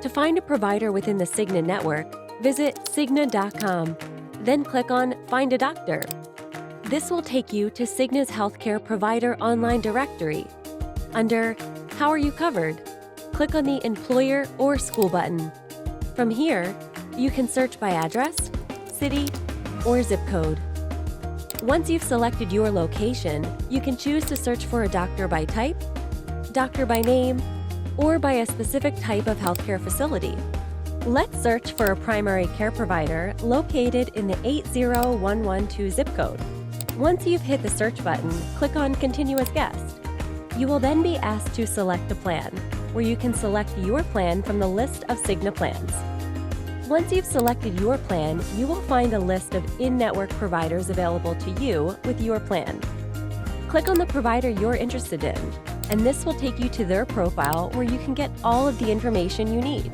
To find a provider within the Cigna network, visit Cigna.com, then click on Find a Doctor. This will take you to Cigna's healthcare provider online directory. Under How Are You Covered? Click on the Employer or School button. From here, you can search by address, city, or zip code. Once you've selected your location, you can choose to search for a doctor by type, doctor by name, or by a specific type of healthcare facility. Let's search for a primary care provider located in the 80112 zip code. Once you've hit the search button, click on Continue as Guest. You will then be asked to select a plan, where you can select your plan from the list of Cigna plans. Once you've selected your plan, you will find a list of in-network providers available to you with your plan. Click on the provider you're interested in, and this will take you to their profile where you can get all of the information you need.